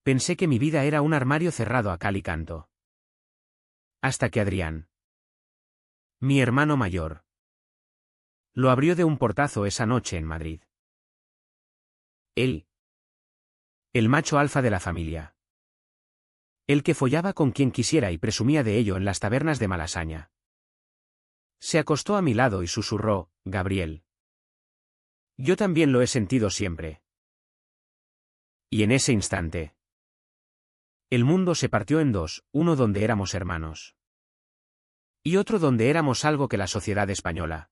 Pensé que mi vida era un armario cerrado a cal y canto. Hasta que Adrián, mi hermano mayor, lo abrió de un portazo esa noche en Madrid. Él, el macho alfa de la familia. El que follaba con quien quisiera y presumía de ello en las tabernas de Malasaña. Se acostó a mi lado y susurró: Gabriel. Yo también lo he sentido siempre. Y en ese instante, el mundo se partió en dos, uno donde éramos hermanos. Y otro donde éramos algo que la sociedad española,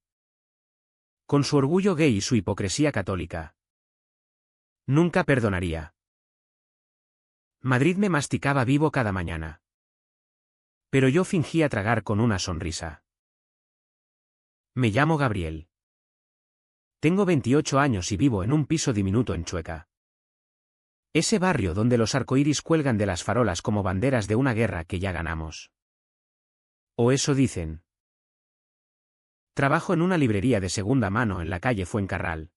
con su orgullo gay y su hipocresía católica, nunca perdonaría. Madrid me masticaba vivo cada mañana. Pero yo fingía tragar con una sonrisa. Me llamo Gabriel. Tengo 28 años y vivo en un piso diminuto en Chueca. Ese barrio donde los arcoíris cuelgan de las farolas como banderas de una guerra que ya ganamos. O eso dicen. Trabajo en una librería de segunda mano en la calle Fuencarral.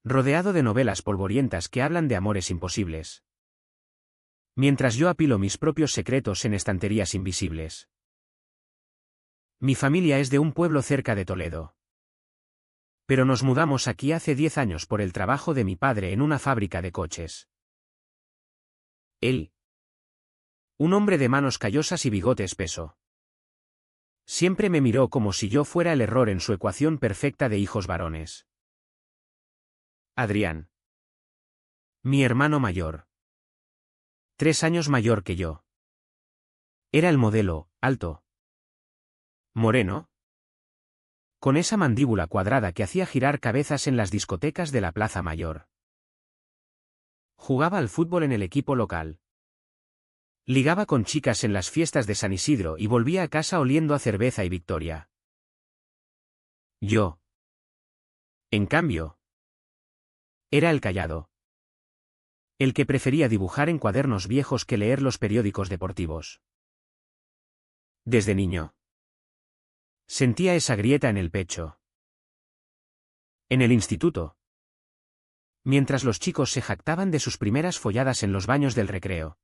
Rodeado de novelas polvorientas que hablan de amores imposibles. Mientras yo apilo mis propios secretos en estanterías invisibles. Mi familia es de un pueblo cerca de Toledo. Pero nos mudamos aquí hace 10 años por el trabajo de mi padre en una fábrica de coches. Él. Un hombre de manos callosas y bigote espeso. Siempre me miró como si yo fuera el error en su ecuación perfecta de hijos varones. Adrián. Mi hermano mayor. 3 años mayor que yo. Era el modelo, alto. Moreno. Con esa mandíbula cuadrada que hacía girar cabezas en las discotecas de la Plaza Mayor. Jugaba al fútbol en el equipo local. Ligaba con chicas en las fiestas de San Isidro y volvía a casa oliendo a cerveza y victoria. Yo, en cambio, era el callado. El que prefería dibujar en cuadernos viejos que leer los periódicos deportivos. Desde niño, sentía esa grieta en el pecho. En el instituto, mientras los chicos se jactaban de sus primeras folladas en los baños del recreo,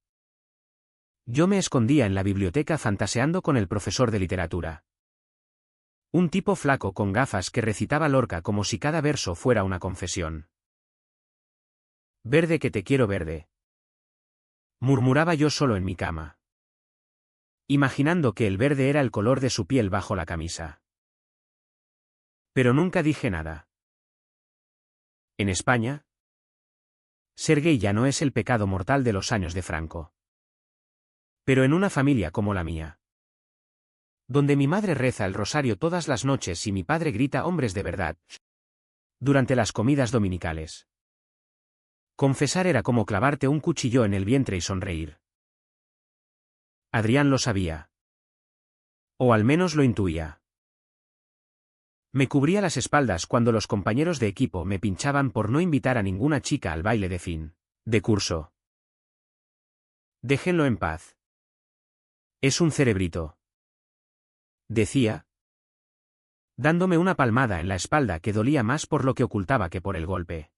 yo me escondía en la biblioteca fantaseando con el profesor de literatura. Un tipo flaco con gafas que recitaba Lorca como si cada verso fuera una confesión. Verde que te quiero verde, murmuraba yo solo en mi cama, imaginando que el verde era el color de su piel bajo la camisa. Pero nunca dije nada. En España, ser gay ya no es el pecado mortal de los años de Franco. Pero en una familia como la mía, donde mi madre reza el rosario todas las noches y mi padre grita hombres de verdad durante las comidas dominicales, confesar era como clavarte un cuchillo en el vientre y sonreír. Adrián lo sabía. O al menos lo intuía. Me cubría las espaldas cuando los compañeros de equipo me pinchaban por no invitar a ninguna chica al baile de fin de curso. Déjenlo en paz. Es un cerebrito, decía, dándome una palmada en la espalda que dolía más por lo que ocultaba que por el golpe.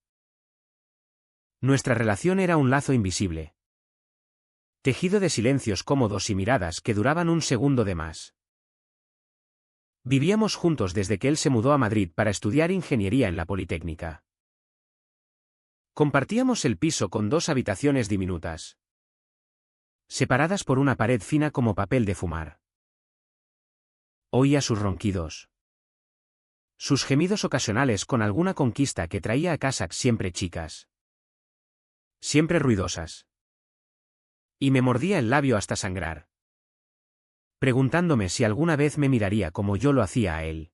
Nuestra relación era un lazo invisible, tejido de silencios cómodos y miradas que duraban un segundo de más. Vivíamos juntos desde que él se mudó a Madrid para estudiar ingeniería en la Politécnica. Compartíamos el piso con 2 habitaciones diminutas, separadas por una pared fina como papel de fumar. Oía sus ronquidos, sus gemidos ocasionales con alguna conquista que traía a casa siempre chicas, siempre ruidosas. Y me mordía el labio hasta sangrar, preguntándome si alguna vez me miraría como yo lo hacía a él.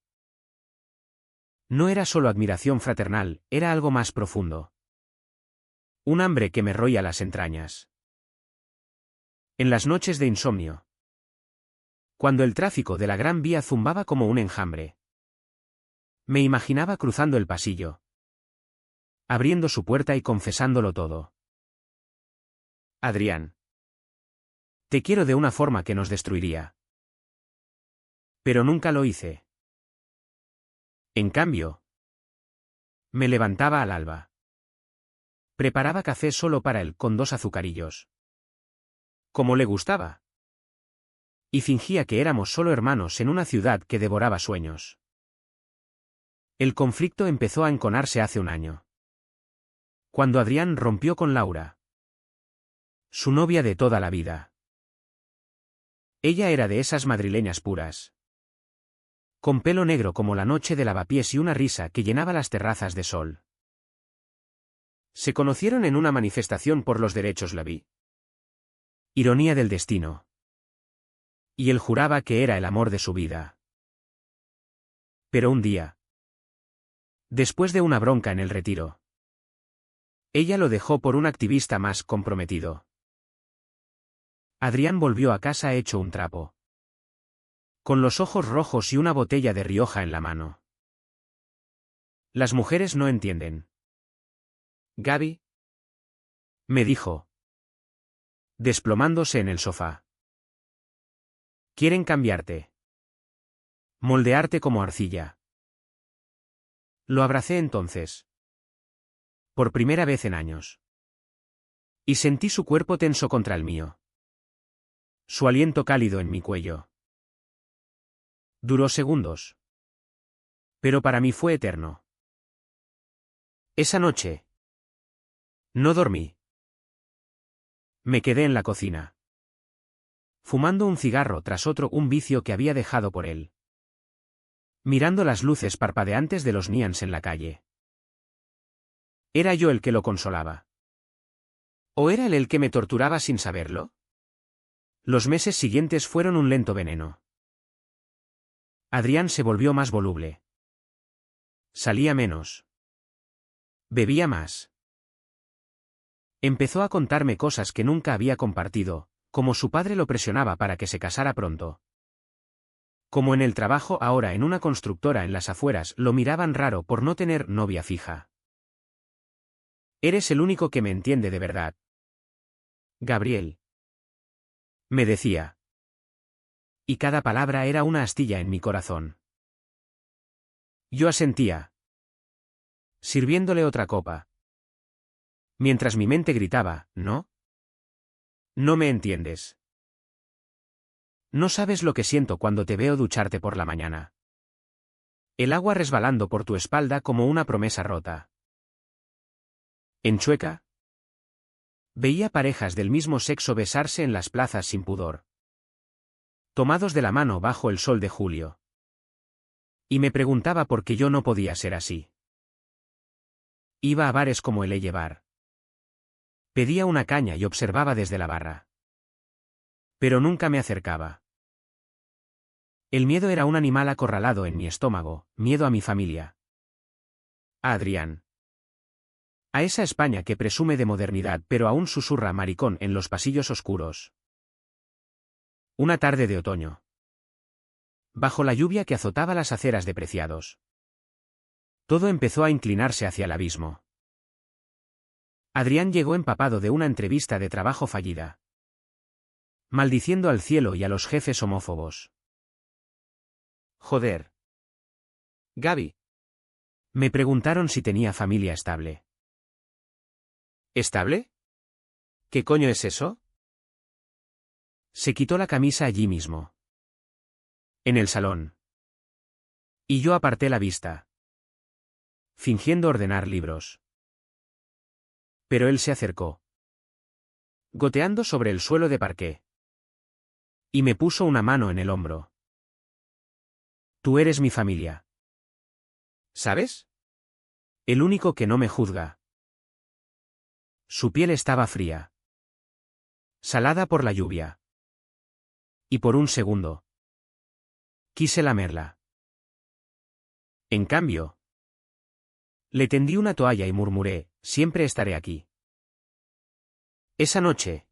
No era solo admiración fraternal, era algo más profundo. Un hambre que me roía las entrañas. En las noches de insomnio, cuando el tráfico de la Gran Vía zumbaba como un enjambre, me imaginaba cruzando el pasillo, abriendo su puerta y confesándolo todo. Adrián, te quiero de una forma que nos destruiría. Pero nunca lo hice. En cambio, me levantaba al alba, Preparaba café solo para él con 2 azucarillos. Como le gustaba. Y fingía que éramos solo hermanos en una ciudad que devoraba sueños. El conflicto empezó a enconarse hace un año. Cuando Adrián rompió con Laura. Su novia de toda la vida. Ella era de esas madrileñas puras. Con pelo negro como la noche de Lavapiés y una risa que llenaba las terrazas de sol. Se conocieron en una manifestación por los derechos LGTBI. Ironía del destino. Y él juraba que era el amor de su vida. Pero un día, después de una bronca en el retiro, ella lo dejó por un activista más comprometido. Adrián volvió a casa hecho un trapo. Con los ojos rojos y una botella de Rioja en la mano. Las mujeres no entienden. Gaby, me dijo, desplomándose en el sofá. Quieren cambiarte. Moldearte como arcilla. Lo abracé entonces. Por primera vez en años. Y sentí su cuerpo tenso contra el mío. Su aliento cálido en mi cuello. Duró segundos. Pero para mí fue eterno. Esa noche. No dormí. Me quedé en la cocina. Fumando un cigarro tras otro, un vicio que había dejado por él. Mirando las luces parpadeantes de los neons en la calle. ¿Era yo el que lo consolaba? ¿O era él el que me torturaba sin saberlo? Los meses siguientes fueron un lento veneno. Adrián se volvió más voluble. Salía menos. Bebía más. Empezó a contarme cosas que nunca había compartido, como su padre lo presionaba para que se casara pronto. Como en el trabajo ahora en una constructora en las afueras lo miraban raro por no tener novia fija. Eres el único que me entiende de verdad. Gabriel. Me decía. Y cada palabra era una astilla en mi corazón. Yo asentía. Sirviéndole otra copa. Mientras mi mente gritaba, ¿no? No me entiendes. No sabes lo que siento cuando te veo ducharte por la mañana. El agua resbalando por tu espalda como una promesa rota. En Chueca. Veía parejas del mismo sexo besarse en las plazas sin pudor. Tomados de la mano bajo el sol de julio. Y me preguntaba por qué yo no podía ser así. Iba a bares como el Bar. Pedía una caña y observaba desde la barra. Pero nunca me acercaba. El miedo era un animal acorralado en mi estómago, miedo a mi familia. A Adrián. A esa España que presume de modernidad pero aún susurra maricón en los pasillos oscuros. Una tarde de otoño. Bajo la lluvia que azotaba las aceras de Preciados. Todo empezó a inclinarse hacia el abismo. Adrián llegó empapado de una entrevista de trabajo fallida. Maldiciendo al cielo y a los jefes homófobos. Joder. Gaby. Me preguntaron si tenía familia estable. ¿Estable? ¿Qué coño es eso? Se quitó la camisa allí mismo. En el salón. Y yo aparté la vista. Fingiendo ordenar libros. Pero él se acercó. Goteando sobre el suelo de parqué. Y me puso una mano en el hombro. Tú eres mi familia. ¿Sabes? El único que no me juzga. Su piel estaba fría. Salada por la lluvia. Y por un segundo. Quise lamerla. En cambio. Le tendí una toalla y murmuré, siempre estaré aquí. Esa noche.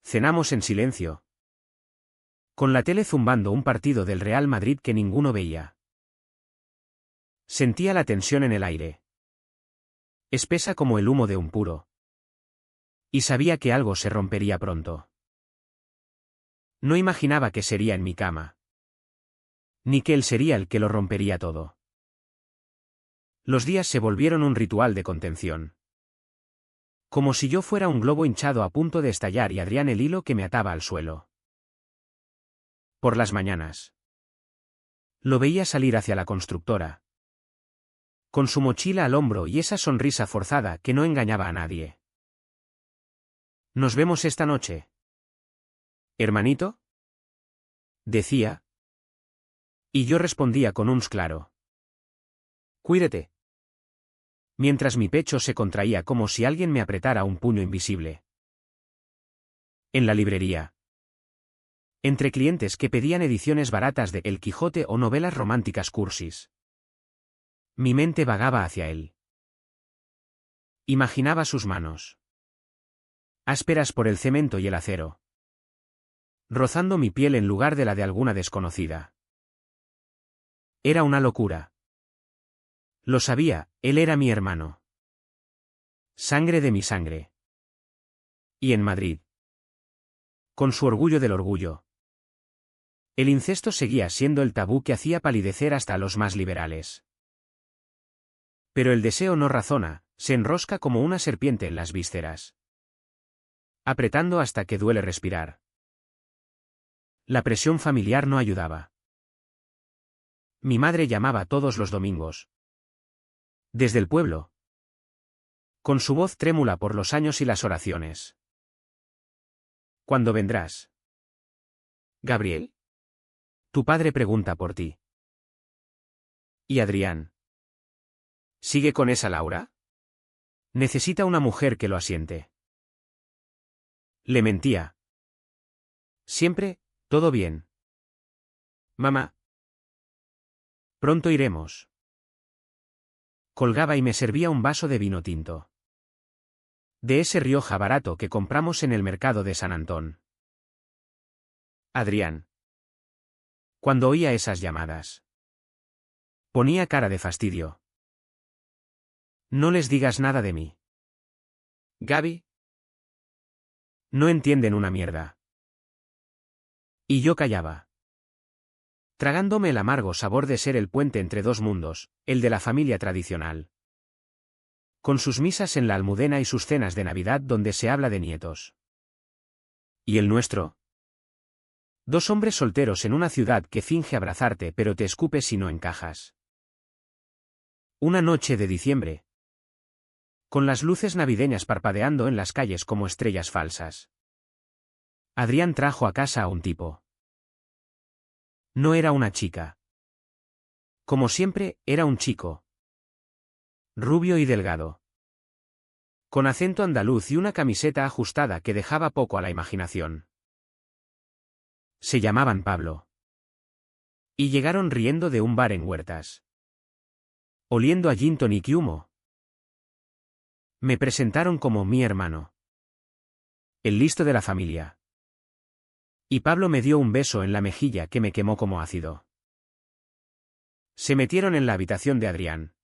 Cenamos en silencio. Con la tele zumbando un partido del Real Madrid que ninguno veía. Sentía la tensión en el aire. Espesa como el humo de un puro. Y sabía que algo se rompería pronto. No imaginaba que sería en mi cama. Ni que él sería el que lo rompería todo. Los días se volvieron un ritual de contención. Como si yo fuera un globo hinchado a punto de estallar y Adrián el hilo que me ataba al suelo. Por las mañanas. Lo veía salir hacia la constructora. Con su mochila al hombro y esa sonrisa forzada que no engañaba a nadie. «¿Nos vemos esta noche, hermanito?», decía. Y yo respondía con un claro. «Cuídate». Mientras mi pecho se contraía como si alguien me apretara un puño invisible. En la librería. Entre clientes que pedían ediciones baratas de El Quijote o novelas románticas cursis. Mi mente vagaba hacia él. Imaginaba sus manos. Ásperas por el cemento y el acero. Rozando mi piel en lugar de la de alguna desconocida. Era una locura. Lo sabía, él era mi hermano. Sangre de mi sangre. Y en Madrid. Con su orgullo del orgullo. El incesto seguía siendo el tabú que hacía palidecer hasta a los más liberales. Pero el deseo no razona, se enrosca como una serpiente en las vísceras. Apretando hasta que duele respirar. La presión familiar no ayudaba. Mi madre llamaba todos los domingos. Desde el pueblo. Con su voz trémula por los años y las oraciones. ¿Cuándo vendrás, Gabriel? Tu padre pregunta por ti. ¿Y Adrián? ¿Sigue con esa Laura? Necesita una mujer que lo asiente. Le mentía. Siempre, todo bien. Mamá. Pronto iremos. Colgaba y me servía un vaso de vino tinto. De ese Rioja barato que compramos en el mercado de San Antón. Adrián. Cuando oía esas llamadas. Ponía cara de fastidio. No les digas nada de mí. Gaby. No entienden una mierda. Y yo callaba. Tragándome el amargo sabor de ser el puente entre dos mundos, el de la familia tradicional. Con sus misas en la Almudena y sus cenas de Navidad donde se habla de nietos. ¿Y el nuestro? Dos hombres solteros en una ciudad que finge abrazarte pero te escupe si no encajas. Una noche de diciembre. Con las luces navideñas parpadeando en las calles como estrellas falsas. Adrián trajo a casa a un tipo. No era una chica. Como siempre, era un chico. Rubio y delgado. Con acento andaluz y una camiseta ajustada que dejaba poco a la imaginación. Se llamaban Pablo. Y llegaron riendo de un bar en Huertas. Oliendo a gin tonic y humo. Me presentaron como mi hermano. El listo de la familia. Y Pablo me dio un beso en la mejilla que me quemó como ácido. Se metieron en la habitación de Adrián.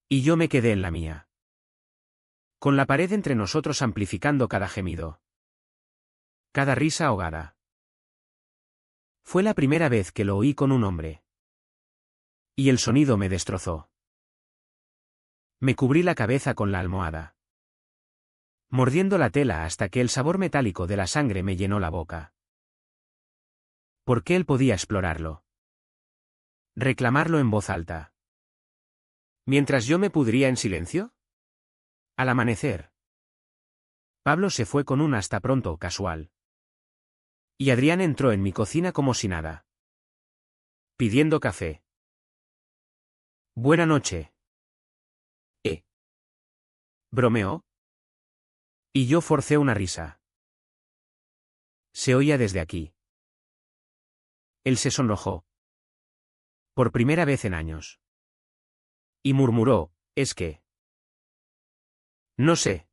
Y yo me quedé en la mía. Con la pared entre nosotros amplificando cada gemido. Cada risa ahogada. Fue la primera vez que lo oí con un hombre. Y el sonido me destrozó. Me cubrí la cabeza con la almohada. Mordiendo la tela hasta que el sabor metálico de la sangre me llenó la boca. ¿Por qué él podía explorarlo? Reclamarlo en voz alta. Mientras yo me pudría en silencio. Al amanecer. Pablo se fue con un hasta pronto casual. Y Adrián entró en mi cocina como si nada. Pidiendo café. Buena noche. ¿Bromeó? Y yo forcé una risa. Se oía desde aquí. Él se sonrojó. Por primera vez en años. Y murmuró, ¿es que? No sé.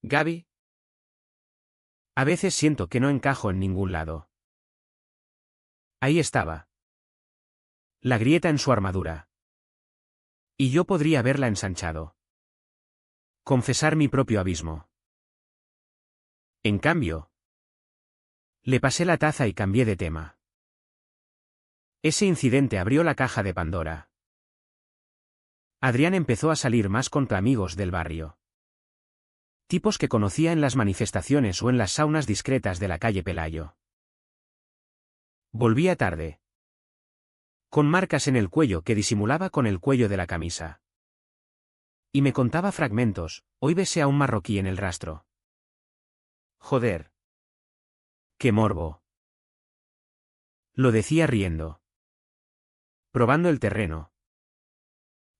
Gaby. A veces siento que no encajo en ningún lado. Ahí estaba. La grieta en su armadura. Y yo podría haberla ensanchado. Confesar mi propio abismo. En cambio. Le pasé la taza y cambié de tema. Ese incidente abrió la caja de Pandora. Adrián empezó a salir más contra amigos del barrio. Tipos que conocía en las manifestaciones o en las saunas discretas de la calle Pelayo. Volvía tarde. Con marcas en el cuello que disimulaba con el cuello de la camisa. Y me contaba fragmentos, hoy besé a un marroquí en el rastro. Joder. ¡Qué morbo! Lo decía riendo. Probando el terreno.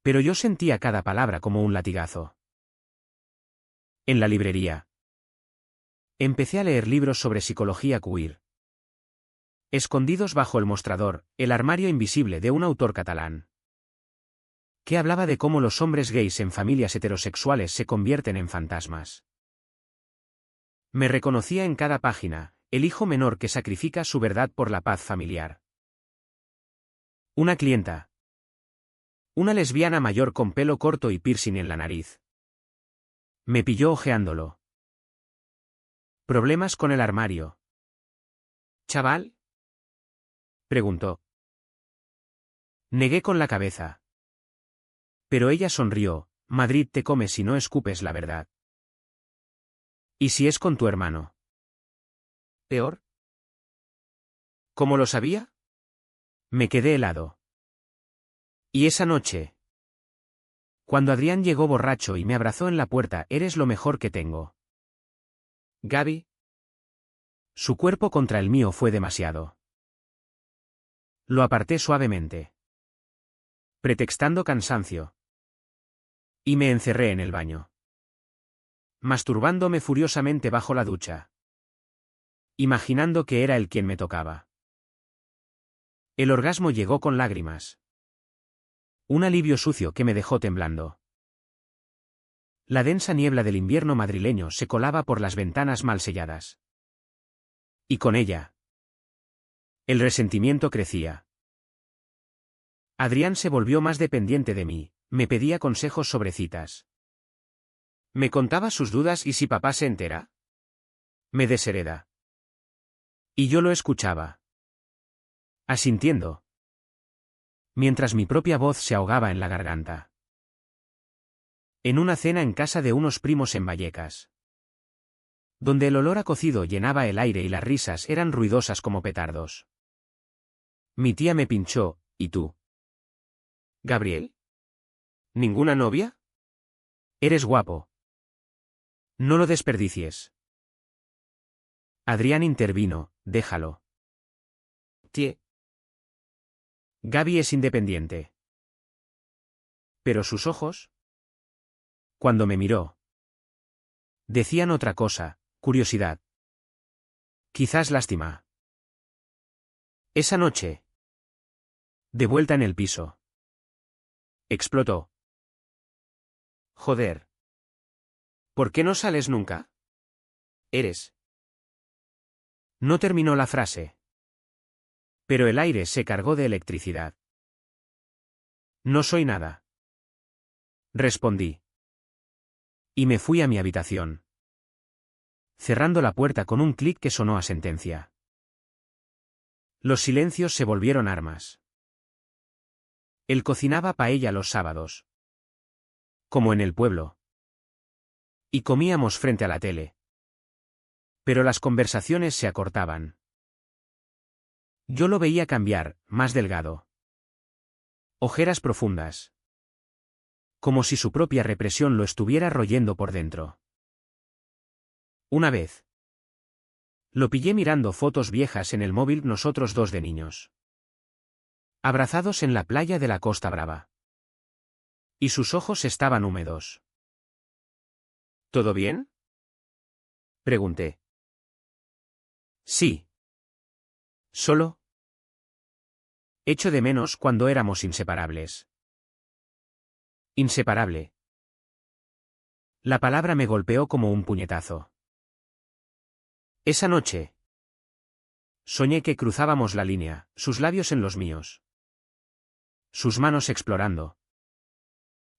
Pero yo sentía cada palabra como un latigazo. En la librería. Empecé a leer libros sobre psicología queer. Escondidos bajo el mostrador, El armario invisible de un autor catalán. Que hablaba de cómo los hombres gays en familias heterosexuales se convierten en fantasmas. Me reconocía en cada página, el hijo menor que sacrifica su verdad por la paz familiar. Una clienta. Una lesbiana mayor con pelo corto y piercing en la nariz. Me pilló ojeándolo. ¿Problemas con el armario? ¿Chaval? Preguntó. Negué con la cabeza. Pero ella sonrió, Madrid te come si no escupes la verdad. ¿Y si es con tu hermano? ¿Peor? ¿Cómo lo sabía? Me quedé helado. ¿Y esa noche? Cuando Adrián llegó borracho y me abrazó en la puerta, eres lo mejor que tengo. Gaby. Su cuerpo contra el mío fue demasiado. Lo aparté suavemente. Pretextando cansancio. Y me encerré en el baño. Masturbándome furiosamente bajo la ducha. Imaginando que era él quien me tocaba. El orgasmo llegó con lágrimas. Un alivio sucio que me dejó temblando. La densa niebla del invierno madrileño se colaba por las ventanas mal selladas. Y con ella. El resentimiento crecía. Adrián se volvió más dependiente de mí, me pedía consejos sobre citas. Me contaba sus dudas y si papá se entera. Me deshereda. Y yo lo escuchaba. Asintiendo. Mientras mi propia voz se ahogaba en la garganta. En una cena en casa de unos primos en Vallecas. Donde el olor a cocido llenaba el aire y las risas eran ruidosas como petardos. Mi tía me pinchó, ¿y tú? ¿Gabriel? ¿Ninguna novia? Eres guapo. No lo desperdicies. Adrián intervino, déjalo. Tie. Gaby es independiente. Pero sus ojos. Cuando me miró. Decían otra cosa, curiosidad. Quizás lástima. Esa noche. De vuelta en el piso. Explotó. Joder. ¿Por qué no sales nunca? Eres. No terminó la frase. Pero el aire se cargó de electricidad. No soy nada. Respondí. Y me fui a mi habitación. Cerrando la puerta con un clic que sonó a sentencia. Los silencios se volvieron armas. Él cocinaba paella los sábados. Como en el pueblo. Y comíamos frente a la tele. Pero las conversaciones se acortaban. Yo lo veía cambiar, más delgado. Ojeras profundas. Como si su propia represión lo estuviera royendo por dentro. Una vez. Lo pillé mirando fotos viejas en el móvil nosotros dos de niños. Abrazados en la playa de la Costa Brava. Y sus ojos estaban húmedos. ¿Todo bien? Pregunté. Sí. Solo. Echo de menos cuando éramos inseparables. Inseparable. La palabra me golpeó como un puñetazo. Esa noche. Soñé que cruzábamos la línea, sus labios en los míos. Sus manos explorando.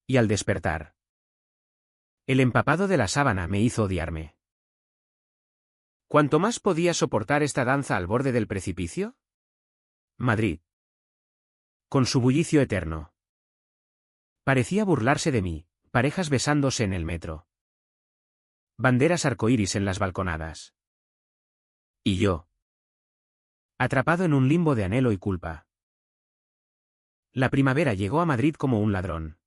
Y al despertar. El empapado de la sábana me hizo odiarme. ¿Cuánto más podía soportar esta danza al borde del precipicio? Madrid. Con su bullicio eterno. Parecía burlarse de mí, parejas besándose en el metro. banderas arcoíris en las balconadas. Y yo, atrapado en un limbo de anhelo y culpa. La primavera llegó a Madrid como un ladrón,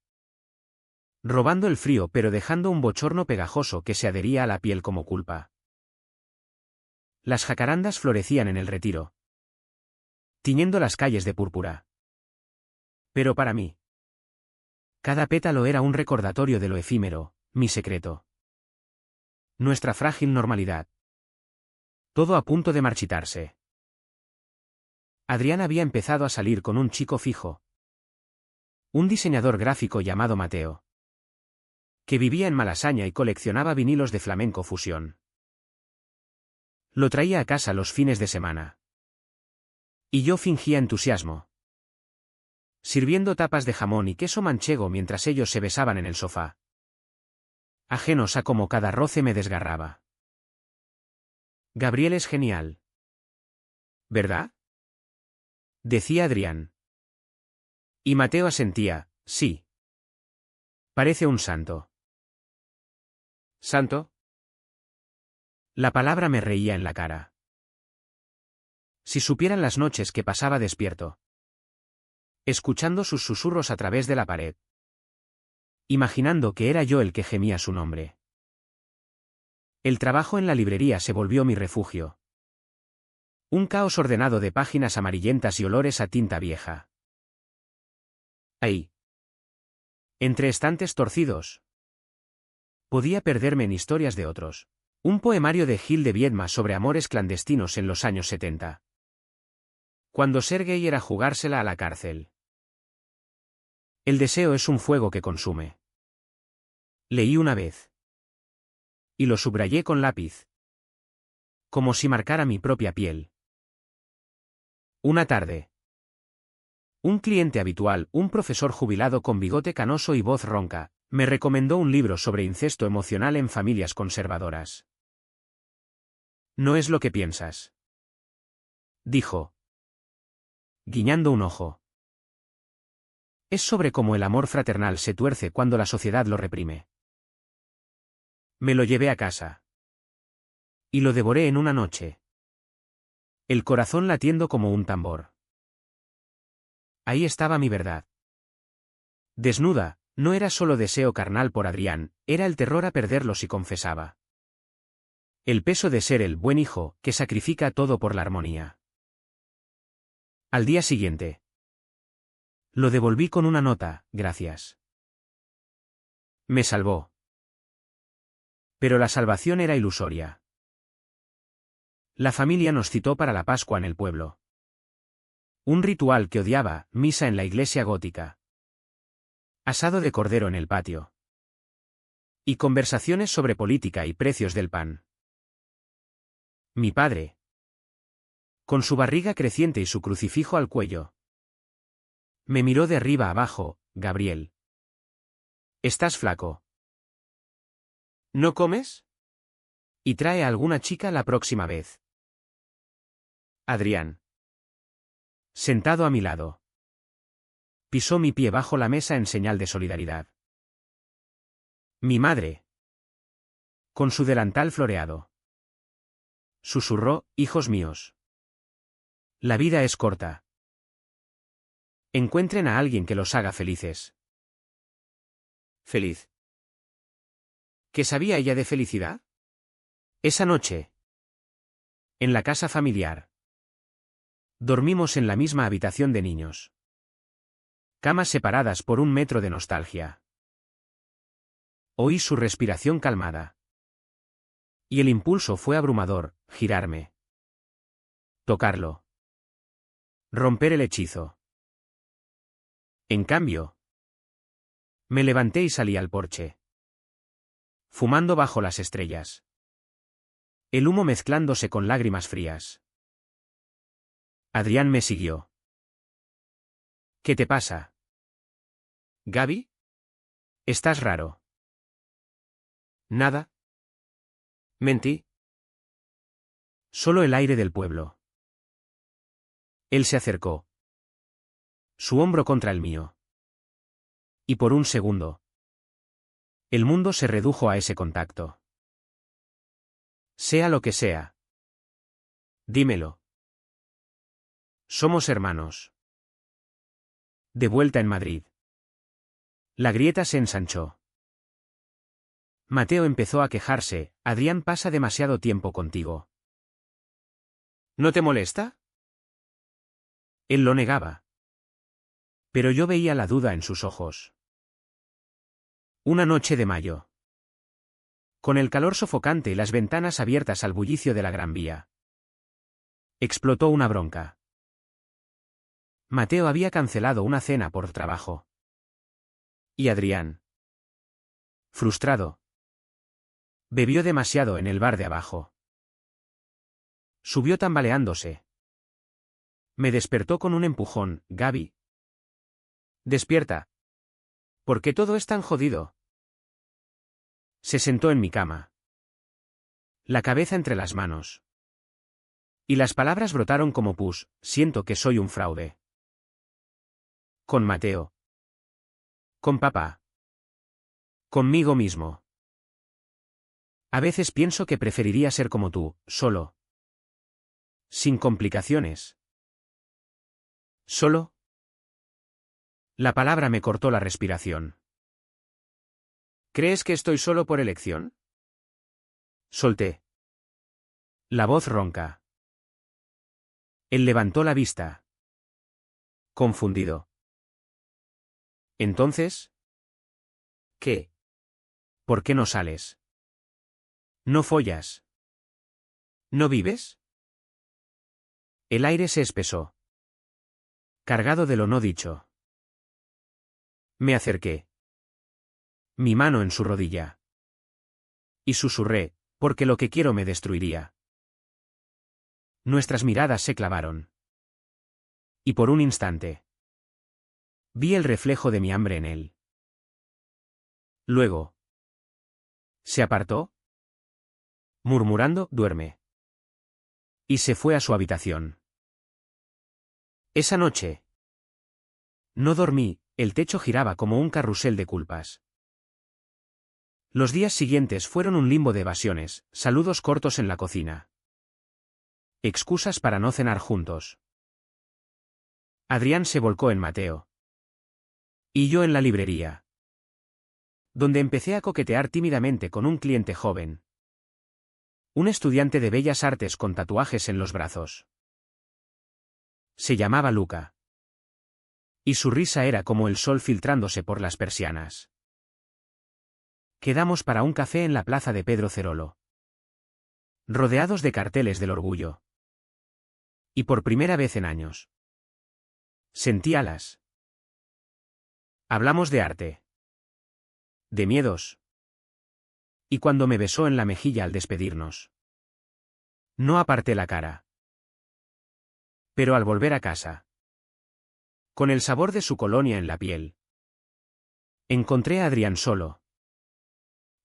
robando el frío pero dejando un bochorno pegajoso que se adhería a la piel como culpa. Las jacarandas florecían en el Retiro, tiñendo las calles de púrpura. Pero para mí, cada pétalo era un recordatorio de lo efímero, mi secreto. Nuestra frágil normalidad. Todo a punto de marchitarse. Adrián había empezado a salir con un chico fijo, un diseñador gráfico llamado Mateo, que vivía en Malasaña y coleccionaba vinilos de flamenco fusión. Lo traía a casa los fines de semana. Y yo fingía entusiasmo, sirviendo tapas de jamón y queso manchego mientras ellos se besaban en el sofá. Ajenos a cómo cada roce me desgarraba. Gabriel es genial, ¿verdad?, decía Adrián. Y Mateo asentía, sí. Parece un santo. ¿Santo? La palabra me reía en la cara. Si supieran las noches que pasaba despierto, escuchando sus susurros a través de la pared, imaginando que era yo el que gemía su nombre. El trabajo en la librería se volvió mi refugio. Un caos ordenado de páginas amarillentas y olores a tinta vieja. Ahí, entre estantes torcidos, podía perderme en historias de otros. Un poemario de Gil de Viedma sobre amores clandestinos en los años 70. Cuando ser gay era jugársela a la cárcel. El deseo es un fuego que consume. Leí una vez. Y lo subrayé con lápiz. Como si marcara mi propia piel. Una tarde. Un cliente habitual, un profesor jubilado con bigote canoso y voz ronca, me recomendó un libro sobre incesto emocional en familias conservadoras. No es lo que piensas, dijo, guiñando un ojo. Es sobre cómo el amor fraternal se tuerce cuando la sociedad lo reprime. Me lo llevé a casa. Y lo devoré en una noche. El corazón latiendo como un tambor. Ahí estaba mi verdad. Desnuda, no era solo deseo carnal por Adrián, era el terror a perderlo si confesaba. El peso de ser el buen hijo, que sacrifica todo por la armonía. Al día siguiente. Lo devolví con una nota, gracias. Me salvó. Pero la salvación era ilusoria. La familia nos citó para la Pascua en el pueblo. Un ritual que odiaba, misa en la iglesia gótica. Asado de cordero en el patio. Y conversaciones sobre política y precios del pan. Mi padre, con su barriga creciente y su crucifijo al cuello, me miró de arriba abajo. Gabriel, ¿estás flaco? ¿No comes? Y trae a alguna chica la próxima vez. Adrián, sentado a mi lado, pisó mi pie bajo la mesa en señal de solidaridad. Mi madre, con su delantal floreado, susurró, hijos míos. La vida es corta. Encuentren a alguien que los haga felices. ¿Feliz? ¿Qué sabía ella de felicidad? Esa noche, en la casa familiar, dormimos en la misma habitación de niños. Camas separadas por 1 metro de nostalgia. Oí su respiración calmada. Y el impulso fue abrumador, girarme. Tocarlo. Romper el hechizo. En cambio, me levanté y salí al porche. Fumando bajo las estrellas. El humo mezclándose con lágrimas frías. Adrián me siguió. ¿Qué te pasa? ¿Gaby? Estás raro. Nada. Mentí. Solo el aire del pueblo. Él se acercó. Su hombro contra el mío. Y por un segundo, el mundo se redujo a ese contacto. Sea lo que sea. Dímelo. Somos hermanos. De vuelta en Madrid. La grieta se ensanchó. Mateo empezó a quejarse: Adrián pasa demasiado tiempo contigo. ¿No te molesta? Él lo negaba. Pero yo veía la duda en sus ojos. Una noche de mayo. Con el calor sofocante y las ventanas abiertas al bullicio de la Gran Vía. Explotó una bronca. Mateo había cancelado una cena por trabajo. Y Adrián, frustrado, bebió demasiado en el bar de abajo. Subió tambaleándose. Me despertó con un empujón: Gaby. Despierta. ¿Por qué todo es tan jodido? Se sentó en mi cama. La cabeza entre las manos. Y las palabras brotaron como pus: siento que soy un fraude. Con Mateo. Con papá. Conmigo mismo. A veces pienso que preferiría ser como tú, solo. Sin complicaciones. ¿Solo? La palabra me cortó la respiración. ¿Crees que estoy solo por elección? Solté. La voz ronca. Él levantó la vista. Confundido. Entonces, ¿qué? ¿Por qué no sales? ¿No follas? ¿No vives? El aire se espesó. Cargado de lo no dicho. Me acerqué. Mi mano en su rodilla. Y susurré: porque lo que quiero me destruiría. Nuestras miradas se clavaron. Y por un instante vi el reflejo de mi hambre en él. Luego se apartó, murmurando: duerme. Y se fue a su habitación. Esa noche no dormí, el techo giraba como un carrusel de culpas. Los días siguientes fueron un limbo de evasiones: saludos cortos en la cocina. Excusas para no cenar juntos. Adrián se volcó en Mateo. Y yo en la librería, donde empecé a coquetear tímidamente con un cliente joven. Un estudiante de bellas artes con tatuajes en los brazos. Se llamaba Luca. Y su risa era como el sol filtrándose por las persianas. Quedamos para un café en la plaza de Pedro Cerolo. Rodeados de carteles del orgullo. Y por primera vez en años sentí alas. Hablamos de arte. De miedos. Y cuando me besó en la mejilla al despedirnos, no aparté la cara. Pero al volver a casa, con el sabor de su colonia en la piel, encontré a Adrián solo,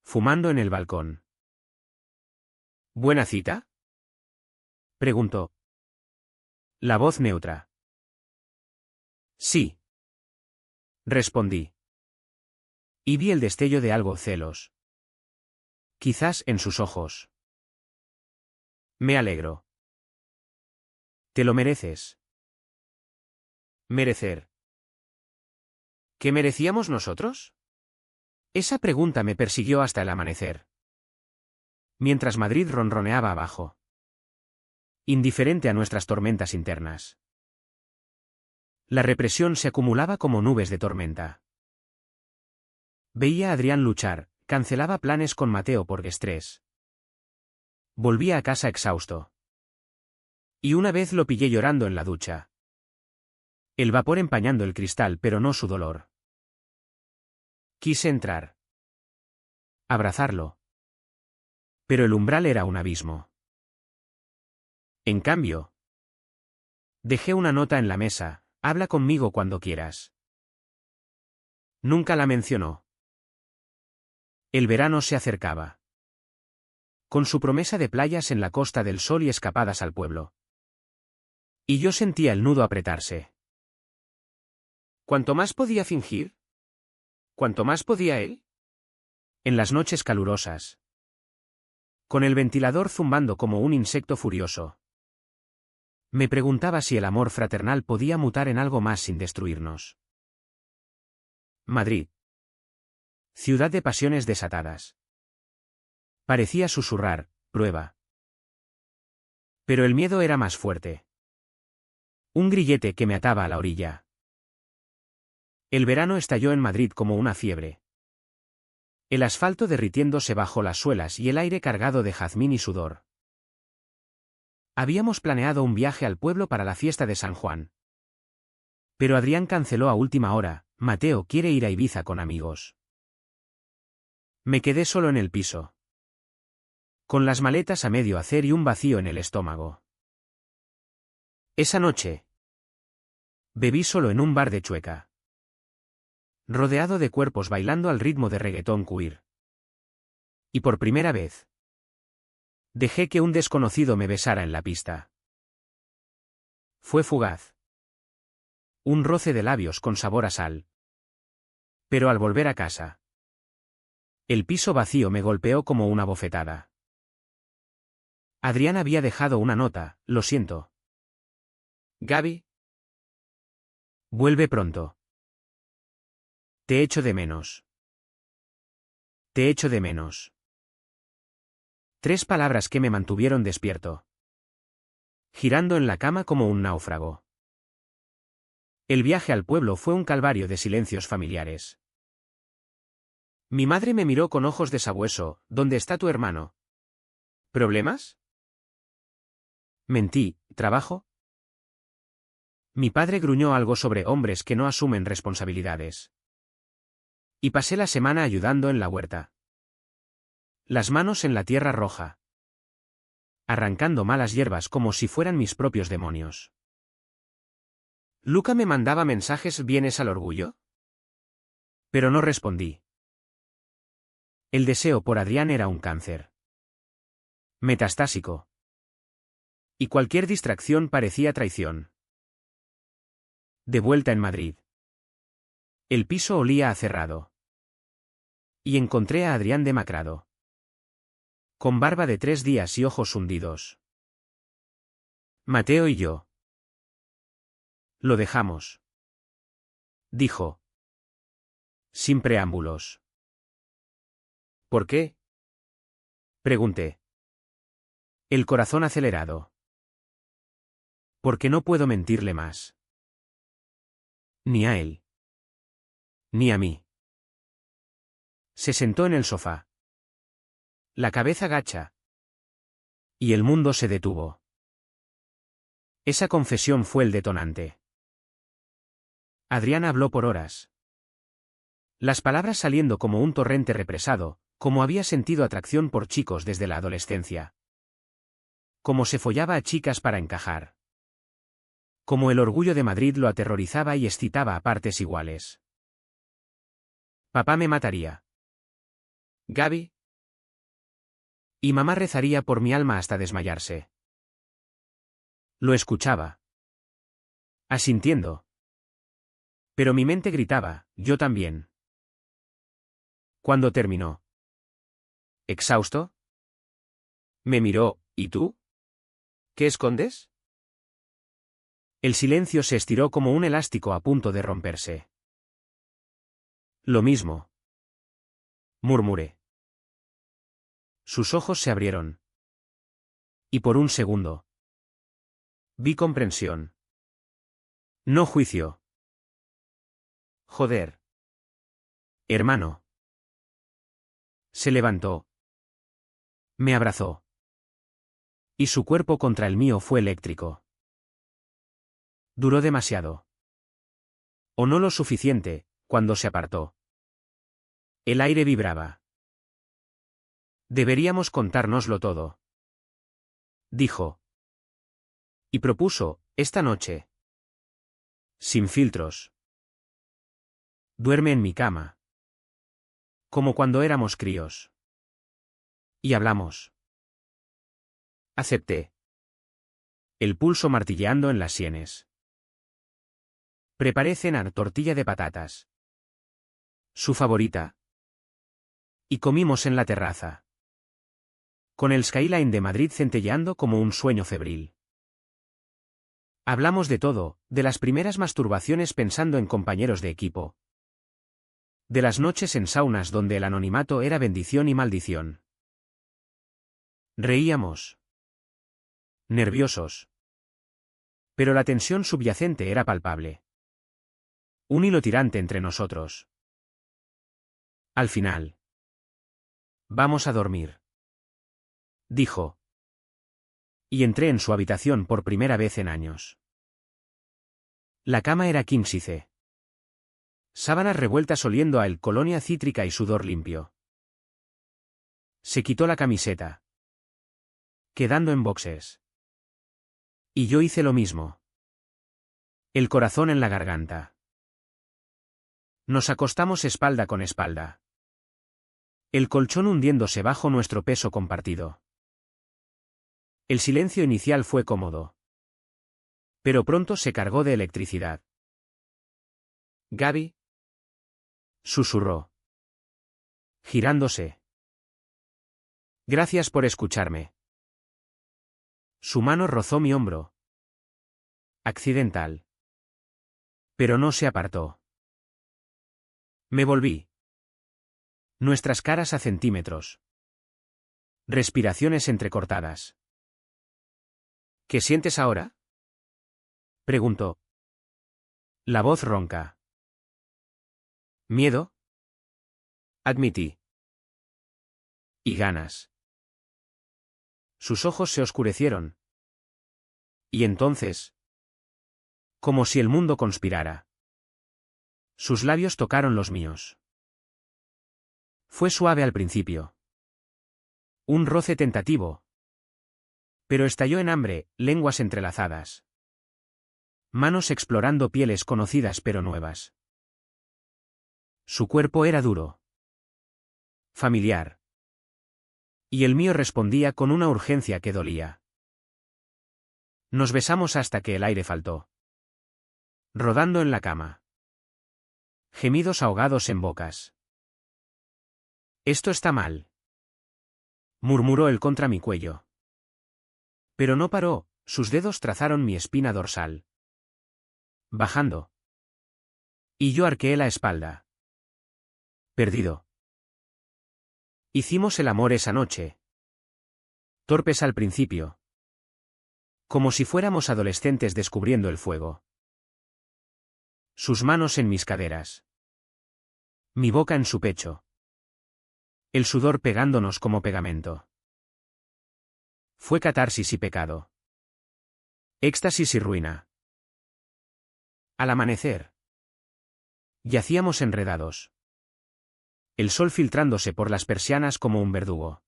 fumando en el balcón. ¿Buena cita?, preguntó. La voz neutra. Sí, respondí. Y vi el destello de algo: celos. Quizás en sus ojos. Me alegro. Te lo mereces. Merecer. ¿Qué merecíamos nosotros? Esa pregunta me persiguió hasta el amanecer. Mientras Madrid ronroneaba abajo. Indiferente a nuestras tormentas internas. La represión se acumulaba como nubes de tormenta. Veía a Adrián luchar, cancelaba planes con Mateo por estrés. Volvía a casa exhausto. Y una vez lo pillé llorando en la ducha. El vapor empañando el cristal, pero no su dolor. Quise entrar. Abrazarlo. Pero el umbral era un abismo. En cambio, dejé una nota en la mesa: habla conmigo cuando quieras. Nunca la mencionó. El verano se acercaba. Con su promesa de playas en la Costa del Sol y escapadas al pueblo. Y yo sentía el nudo apretarse. ¿Cuánto más podía fingir? ¿Cuánto más podía él? En las noches calurosas, con el ventilador zumbando como un insecto furioso. Me preguntaba si el amor fraternal podía mutar en algo más sin destruirnos. Madrid. Ciudad de pasiones desatadas. Parecía susurrar, prueba. Pero el miedo era más fuerte. Un grillete que me ataba a la orilla. El verano estalló en Madrid como una fiebre. El asfalto derritiéndose bajo las suelas y el aire cargado de jazmín y sudor. Habíamos planeado un viaje al pueblo para la fiesta de San Juan. Pero Adrián canceló a última hora. Mateo quiere ir a Ibiza con amigos. Me quedé solo en el piso. Con las maletas a medio hacer y un vacío en el estómago. Esa noche. Bebí solo en un bar de Chueca. Rodeado de cuerpos bailando al ritmo de reggaetón queer. Y por primera vez. Dejé que un desconocido me besara en la pista. Fue fugaz. Un roce de labios con sabor a sal. Pero al volver a casa. El piso vacío me golpeó como una bofetada. Adrián había dejado una nota, lo siento. Gaby. Vuelve pronto. Te echo de menos. Te echo de menos. 3 palabras que me mantuvieron despierto. Girando en la cama como un náufrago. El viaje al pueblo fue un calvario de silencios familiares. Mi madre me miró con ojos de sabueso. ¿Dónde está tu hermano? ¿Problemas? Mentí, ¿trabajo? Mi padre gruñó algo sobre hombres que no asumen responsabilidades. Y pasé la semana ayudando en la huerta. Las manos en la tierra roja. Arrancando malas hierbas como si fueran mis propios demonios. Luca me mandaba mensajes. ¿Vienes al orgullo? Pero no respondí. El deseo por Adrián era un cáncer. Metastásico. Y cualquier distracción parecía traición. De vuelta en Madrid. El piso olía a cerrado. Y encontré a Adrián demacrado. Con barba de 3 días y ojos hundidos. Mateo y yo. Lo dejamos. Dijo. Sin preámbulos. ¿Por qué? Pregunté. El corazón acelerado. Porque no puedo mentirle más. Ni a él. Ni a mí. Se sentó en el sofá. La cabeza gacha. Y el mundo se detuvo. Esa confesión fue el detonante. Adrián habló por horas. Las palabras saliendo como un torrente represado, como había sentido atracción por chicos desde la adolescencia. Como se follaba a chicas para encajar. Como el orgullo de Madrid lo aterrorizaba y excitaba a partes iguales. Papá me mataría. Gaby. Y mamá rezaría por mi alma hasta desmayarse. Lo escuchaba. Asintiendo. Pero mi mente gritaba, yo también. Cuando terminó. ¿Exhausto? Me miró, ¿y tú? ¿Qué escondes? El silencio se estiró como un elástico a punto de romperse. Lo mismo. Murmuré. Sus ojos se abrieron. Y por un segundo. Vi comprensión. No juicio. Joder. Hermano. Se levantó. Me abrazó. Y su cuerpo contra el mío fue eléctrico. Duró demasiado. O no lo suficiente, cuando se apartó. El aire vibraba. Deberíamos contárnoslo todo. Dijo. Y propuso, esta noche. Sin filtros. Duerme en mi cama. Como cuando éramos críos. Y hablamos. Acepté. El pulso martilleando en las sienes. Preparé cena, tortilla de patatas. Su favorita. Y comimos en la terraza. con el skyline de Madrid centelleando como un sueño febril. Hablamos de todo, de las primeras masturbaciones pensando en compañeros de equipo. De las noches en saunas donde el anonimato era bendición y maldición. Reíamos. Nerviosos. Pero la tensión subyacente era palpable. Un hilo tirante entre nosotros. Al final. Vamos a dormir. Dijo. Y entré en su habitación por primera vez en años. La cama era king size. Sábanas revueltas oliendo a el colonia cítrica y sudor limpio. Se quitó la camiseta. Quedando en boxes. Y yo hice lo mismo. El corazón en la garganta. Nos acostamos espalda con espalda. El colchón hundiéndose bajo nuestro peso compartido. El silencio inicial fue cómodo. Pero pronto se cargó de electricidad. Gaby. Susurró. Girándose. Gracias por escucharme. Su mano rozó mi hombro. Accidental. Pero no se apartó. Me volví. Nuestras caras a centímetros. Respiraciones entrecortadas. ¿Qué sientes ahora? Preguntó. La voz ronca. ¿Miedo? Admití. Y ganas. Sus ojos se oscurecieron. Y entonces. Como si el mundo conspirara. Sus labios tocaron los míos. Fue suave al principio. Un roce tentativo. Pero estalló en hambre, lenguas entrelazadas. Manos explorando pieles conocidas pero nuevas. Su cuerpo era duro. Familiar. Y el mío respondía con una urgencia que dolía. Nos besamos hasta que el aire faltó. Rodando en la cama. Gemidos ahogados en bocas. Esto está mal. Murmuró él contra mi cuello. Pero no paró, sus dedos trazaron mi espina dorsal. Bajando. Y yo arqueé la espalda. Perdido. Hicimos el amor esa noche. Torpes al principio. Como si fuéramos adolescentes descubriendo el fuego. Sus manos en mis caderas. Mi boca en su pecho. El sudor pegándonos como pegamento. Fue catarsis y pecado. Éxtasis y ruina. Al amanecer. Yacíamos enredados. El sol filtrándose por las persianas como un verdugo.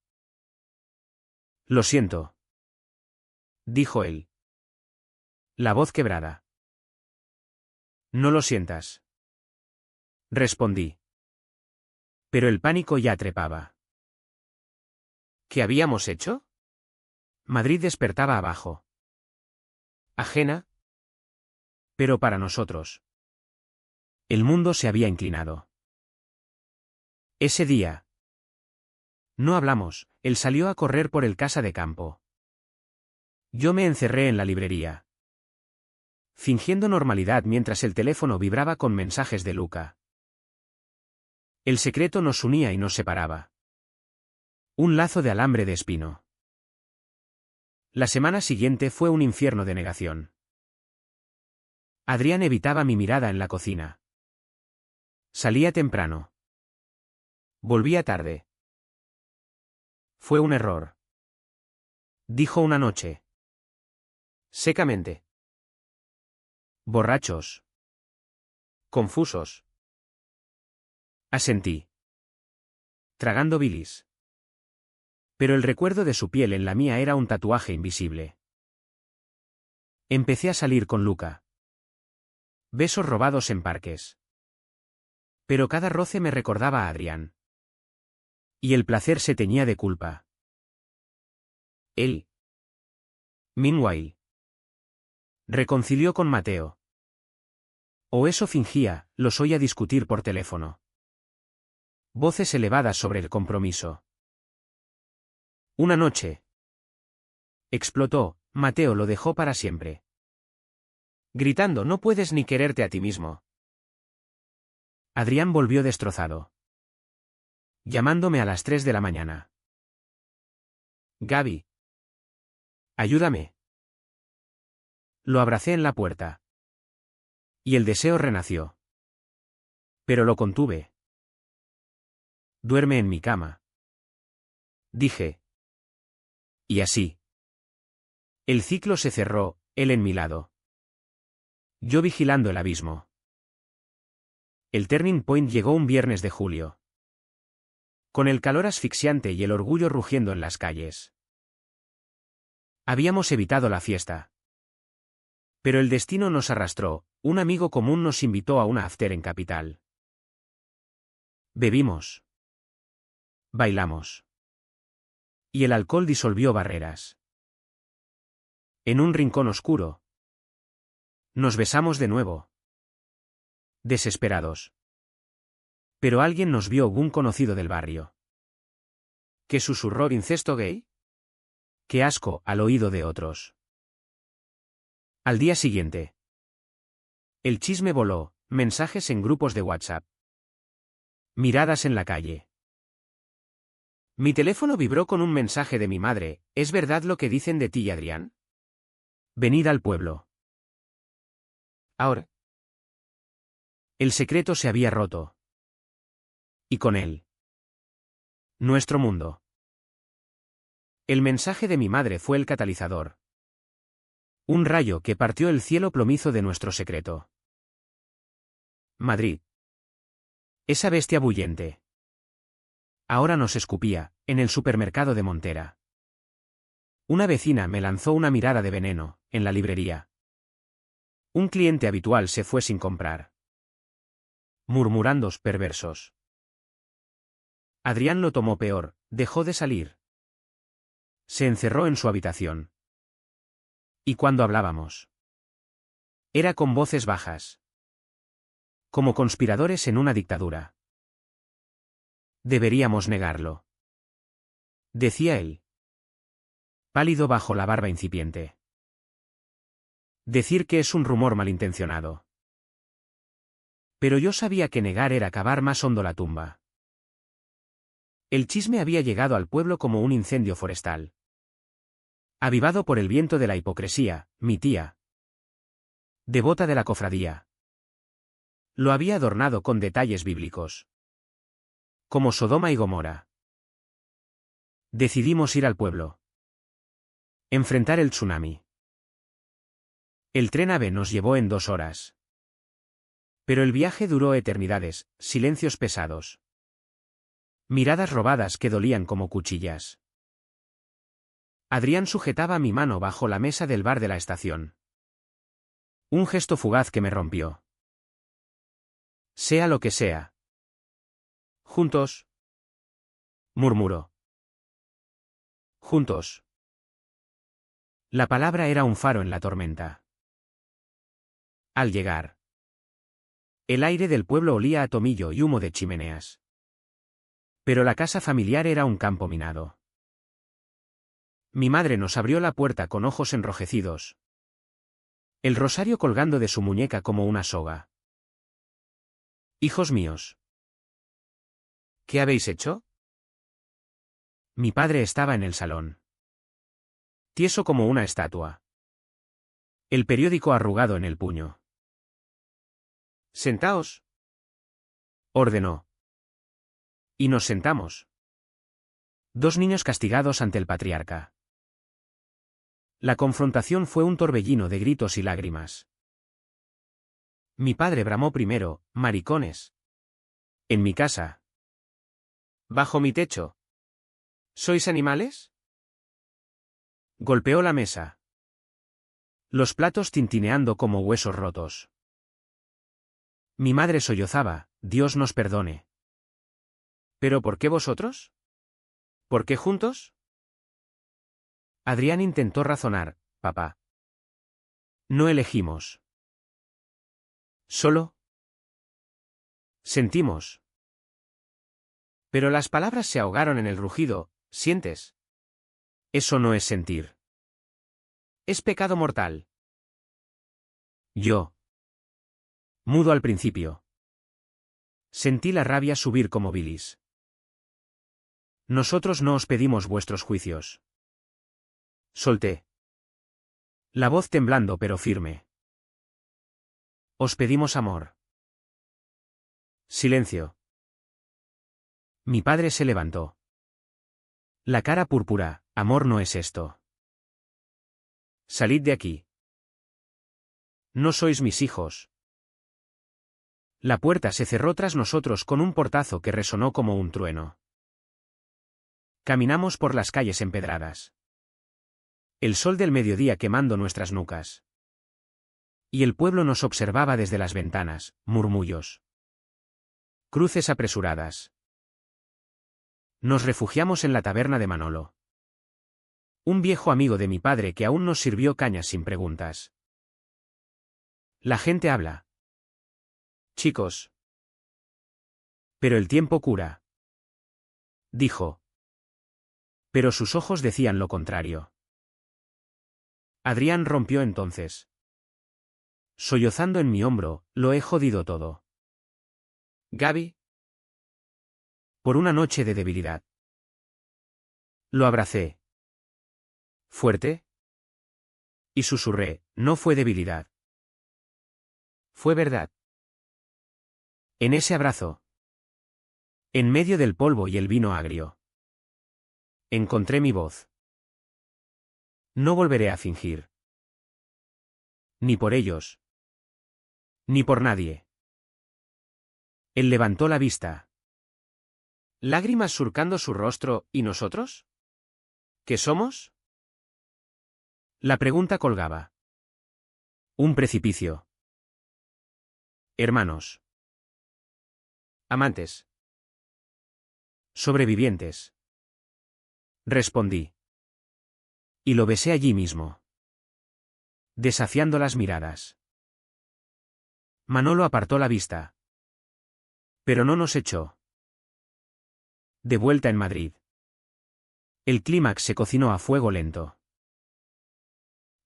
Lo siento. Dijo él. La voz quebrada. No lo sientas. Respondí. Pero el pánico ya trepaba. ¿Qué habíamos hecho? Madrid despertaba abajo. Ajena. Pero para nosotros. El mundo se había inclinado. Ese día. No hablamos, él salió a correr por el casa de campo. Yo me encerré en la librería. Fingiendo normalidad mientras el teléfono vibraba con mensajes de Luca. El secreto nos unía y nos separaba. Un lazo de alambre de espino. La semana siguiente fue un infierno de negación. Adrián evitaba mi mirada en la cocina. Salía temprano. Volvía tarde. Fue un error. Dijo una noche. Secamente. Borrachos. Confusos. Asentí. Tragando bilis. Pero el recuerdo de su piel en la mía era un tatuaje invisible. Empecé a salir con Luca. Besos robados en parques. Pero cada roce me recordaba a Adrián. Y el placer se teñía de culpa. Él. Meanwhile. Reconcilió con Mateo. O eso fingía, los oía discutir por teléfono. Voces elevadas sobre el compromiso. Una noche. Explotó, Mateo lo dejó para siempre. Gritando, no puedes ni quererte a ti mismo. Adrián volvió destrozado. Llamándome a las 3 de la mañana. Gaby. Ayúdame. Lo abracé en la puerta. Y el deseo renació. Pero lo contuve. Duerme en mi cama. Dije. Y así. El ciclo se cerró, él en mi lado. Yo vigilando el abismo. El turning point llegó un viernes de julio. Con el calor asfixiante y el orgullo rugiendo en las calles. Habíamos evitado la fiesta. Pero el destino nos arrastró, un amigo común nos invitó a una after en Capital. Bebimos. Bailamos. Y el alcohol disolvió barreras. En un rincón oscuro. Nos besamos de nuevo. Desesperados. Pero alguien nos vio, un conocido del barrio. ¿Qué susurró incesto gay? ¡Qué asco! Al oído de otros. Al día siguiente. El chisme voló, mensajes en grupos de WhatsApp. Miradas en la calle. Mi teléfono vibró con un mensaje de mi madre. ¿Es verdad lo que dicen de ti y Adrián? Venid al pueblo. Ahora. El secreto se había roto. Y con él. Nuestro mundo. El mensaje de mi madre fue el catalizador. Un rayo que partió el cielo plomizo de nuestro secreto. Madrid. Esa bestia bullente. Ahora nos escupía, en el supermercado de Montera. Una vecina me lanzó una mirada de veneno, en la librería. Un cliente habitual se fue sin comprar. Murmurandos perversos. Adrián lo tomó peor, dejó de salir. Se encerró en su habitación. Y cuando hablábamos. Era con voces bajas. Como conspiradores en una dictadura. Deberíamos negarlo. Decía él. Pálido bajo la barba incipiente. Decir que es un rumor malintencionado. Pero yo sabía que negar era cavar más hondo la tumba. El chisme había llegado al pueblo como un incendio forestal. Avivado por el viento de la hipocresía, mi tía. Devota de la cofradía. Lo había adornado con detalles bíblicos. Como Sodoma y Gomorra. Decidimos ir al pueblo. Enfrentar el tsunami. El tren AVE nos llevó en 2 horas. Pero el viaje duró eternidades, silencios pesados. Miradas robadas que dolían como cuchillas. Adrián sujetaba mi mano bajo la mesa del bar de la estación. Un gesto fugaz que me rompió. Sea lo que sea. Juntos. Murmuró. Juntos. La palabra era un faro en la tormenta. Al llegar. El aire del pueblo olía a tomillo y humo de chimeneas. Pero la casa familiar era un campo minado. Mi madre nos abrió la puerta con ojos enrojecidos. El rosario colgando de su muñeca como una soga. Hijos míos. ¿Qué habéis hecho? Mi padre estaba en el salón. Tieso como una estatua. El periódico arrugado en el puño. Sentaos. Ordenó. Y nos sentamos. 2 niños castigados ante el patriarca. La confrontación fue un torbellino de gritos y lágrimas. Mi padre bramó primero, maricones. En mi casa. Bajo mi techo. ¿Sois animales? Golpeó la mesa. Los platos tintineando como huesos rotos. Mi madre sollozaba, Dios nos perdone. ¿Pero por qué vosotros? ¿Por qué juntos? Adrián intentó razonar, papá. No elegimos. Solo. Sentimos. Pero las palabras se ahogaron en el rugido, ¿sientes? Eso no es sentir. Es pecado mortal. Yo. Mudo al principio. Sentí la rabia subir como bilis. Nosotros no os pedimos vuestros juicios. Solté. La voz temblando pero firme. Os pedimos amor. Silencio. Mi padre se levantó. La cara púrpura, amor no es esto. Salid de aquí. No sois mis hijos. La puerta se cerró tras nosotros con un portazo que resonó como un trueno. Caminamos por las calles empedradas. El sol del mediodía quemando nuestras nucas. Y el pueblo nos observaba desde las ventanas, murmullos. Cruces apresuradas. Nos refugiamos en la taberna de Manolo. Un viejo amigo de mi padre que aún nos sirvió cañas sin preguntas. La gente habla. Chicos. Pero el tiempo cura. Dijo. Pero sus ojos decían lo contrario. Adrián rompió entonces. Sollozando en mi hombro, lo he jodido todo. Gaby. Por una noche de debilidad. Lo abracé. ¿Fuerte? Y susurré, no fue debilidad. Fue verdad. En ese abrazo. En medio del polvo y el vino agrio. Encontré mi voz. No volveré a fingir. Ni por ellos. Ni por nadie. Él levantó la vista. Lágrimas surcando su rostro, ¿y nosotros? ¿Qué somos? La pregunta colgaba. Un precipicio. Hermanos. Amantes. Sobrevivientes. Respondí. Y lo besé allí mismo. Desafiando las miradas. Manolo apartó la vista. Pero no nos echó. De vuelta en Madrid. El clímax se cocinó a fuego lento.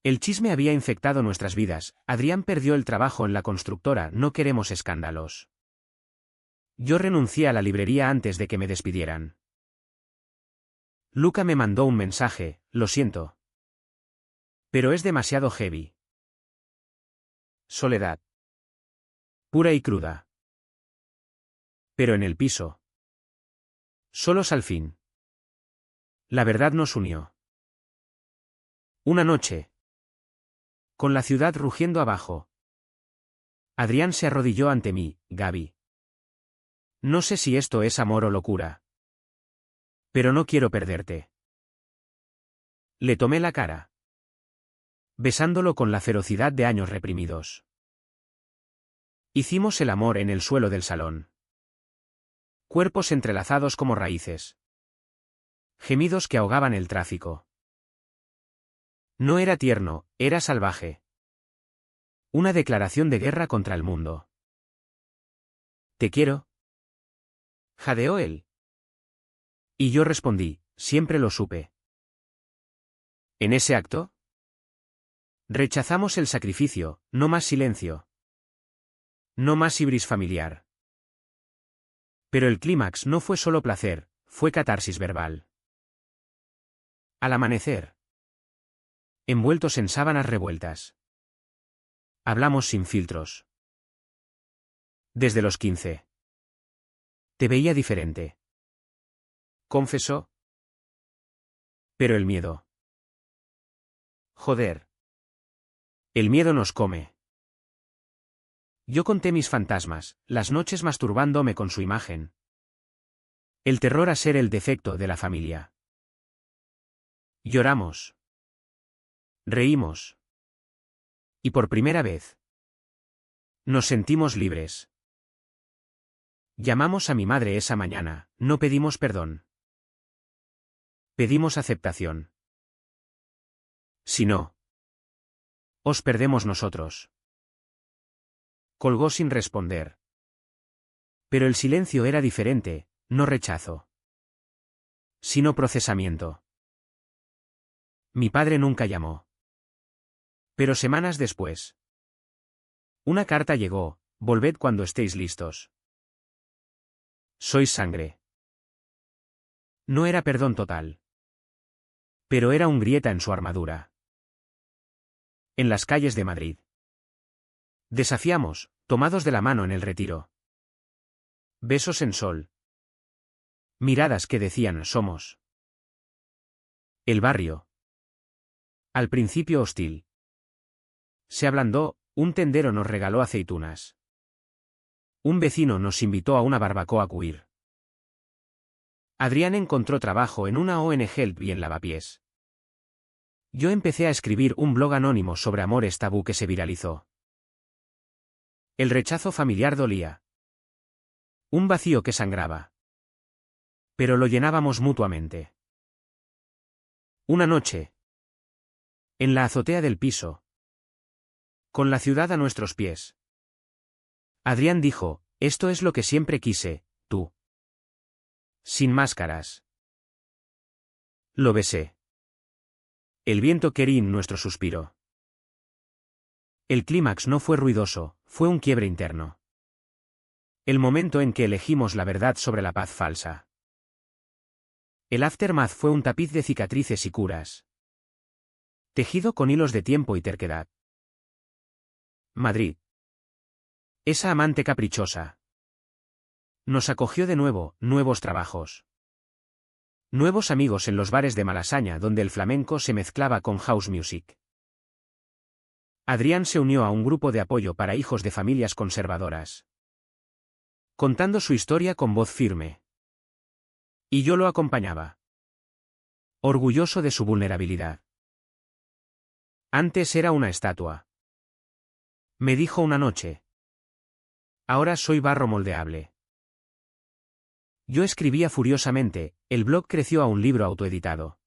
El chisme había infectado nuestras vidas, Adrián perdió el trabajo en la constructora, no queremos escándalos. Yo renuncié a la librería antes de que me despidieran. Luca me mandó un mensaje, lo siento. Pero es demasiado heavy. Soledad. Pura y cruda. Pero en el piso. Solos al fin. La verdad nos unió. Una noche. Con la ciudad rugiendo abajo. Adrián se arrodilló ante mí, Gaby. No sé si esto es amor o locura. Pero no quiero perderte. Le tomé la cara. Besándolo con la ferocidad de años reprimidos. Hicimos el amor en el suelo del salón. Cuerpos entrelazados como raíces. Gemidos que ahogaban el tráfico. No era tierno, era salvaje. Una declaración de guerra contra el mundo. ¿Te quiero? Jadeó él. Y yo respondí, siempre lo supe. En ese acto, rechazamos el sacrificio, no más silencio. No más ibris familiar. Pero el clímax no fue solo placer, fue catarsis verbal. Al amanecer. Envueltos en sábanas revueltas. Hablamos sin filtros. Desde los 15. Te veía diferente. Confesó. Pero el miedo. Joder. El miedo nos come. Yo conté mis fantasmas, las noches masturbándome con su imagen. El terror a ser el defecto de la familia. Lloramos. Reímos. Y por primera vez. Nos sentimos libres. Llamamos a mi madre esa mañana, no pedimos perdón. Pedimos aceptación. Si no, os perdemos nosotros. Colgó sin responder. Pero el silencio era diferente, no rechazo. Sino procesamiento. Mi padre nunca llamó. Pero semanas después. Una carta llegó: volved cuando estéis listos. Sois sangre. No era perdón total. Pero era un grieta en su armadura. En las calles de Madrid. Desafiamos, tomados de la mano en el retiro. Besos en sol. Miradas que decían somos. El barrio. Al principio hostil. Se ablandó, un tendero nos regaló aceitunas. Un vecino nos invitó a una barbacoa a cuir. Adrián encontró trabajo en una ONG y en Lavapiés. Yo empecé a escribir un blog anónimo sobre amores tabú que se viralizó. El rechazo familiar dolía. Un vacío que sangraba. Pero lo llenábamos mutuamente. Una noche. En la azotea del piso. Con la ciudad a nuestros pies. Adrián dijo: esto es lo que siempre quise, tú. Sin máscaras. Lo besé. El viento quería nuestro suspiro. El clímax no fue ruidoso, fue un quiebre interno. El momento en que elegimos la verdad sobre la paz falsa. El aftermath fue un tapiz de cicatrices y curas. Tejido con hilos de tiempo y terquedad. Madrid. Esa amante caprichosa. Nos acogió de nuevo, nuevos trabajos. Nuevos amigos en los bares de Malasaña donde el flamenco se mezclaba con house music. Adrián se unió a un grupo de apoyo para hijos de familias conservadoras. Contando su historia con voz firme. Y yo lo acompañaba. Orgulloso de su vulnerabilidad. Antes era una estatua. Me dijo una noche. Ahora soy barro moldeable. Yo escribía furiosamente, el blog creció a un libro autoeditado.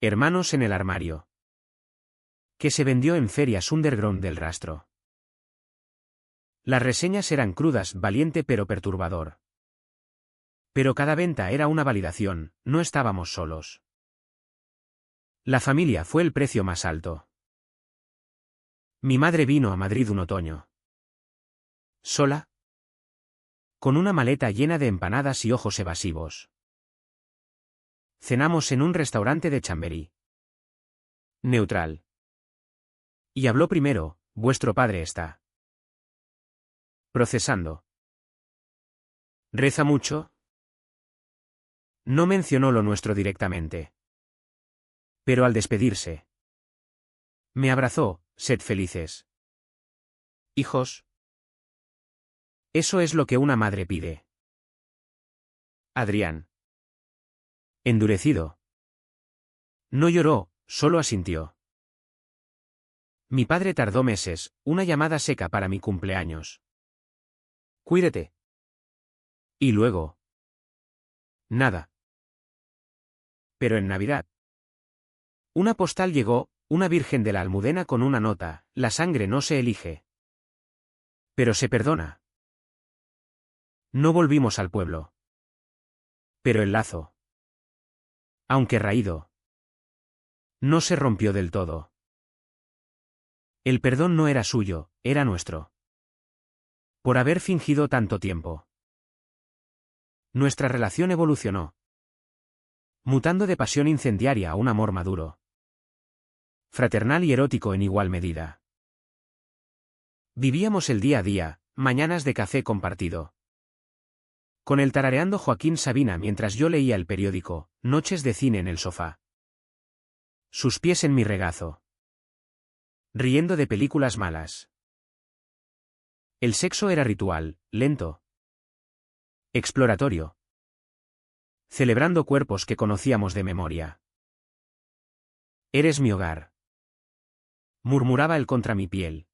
Hermanos en el armario. Que se vendió en ferias underground del rastro. Las reseñas eran crudas, valiente pero perturbador. Pero cada venta era una validación, no estábamos solos. La familia fue el precio más alto. Mi madre vino a Madrid un otoño. ¿Sola? Con una maleta llena de empanadas y ojos evasivos. Cenamos en un restaurante de Chamberí. Neutral. Y habló primero: vuestro padre está procesando. ¿Reza mucho? No mencionó lo nuestro directamente. Pero al despedirse, me abrazó: sed felices. Hijos. Eso es lo que una madre pide. Adrián. Endurecido. No lloró, solo asintió. Mi padre tardó meses, una llamada seca para mi cumpleaños. Cuídate. Y luego. Nada. Pero en Navidad. Una postal llegó, una virgen de la Almudena con una nota: la sangre no se elige. Pero se perdona. No volvimos al pueblo. Pero el lazo, aunque raído, no se rompió del todo. El perdón no era suyo, era nuestro. Por haber fingido tanto tiempo. Nuestra relación evolucionó. Mutando de pasión incendiaria a un amor maduro. Fraternal y erótico en igual medida. Vivíamos el día a día, mañanas de café compartido. Con el tarareando Joaquín Sabina mientras yo leía el periódico, noches de cine en el sofá. Sus pies en mi regazo. Riendo de películas malas. El sexo era ritual, lento. Exploratorio. Celebrando cuerpos que conocíamos de memoria. Eres mi hogar. Murmuraba él contra mi piel.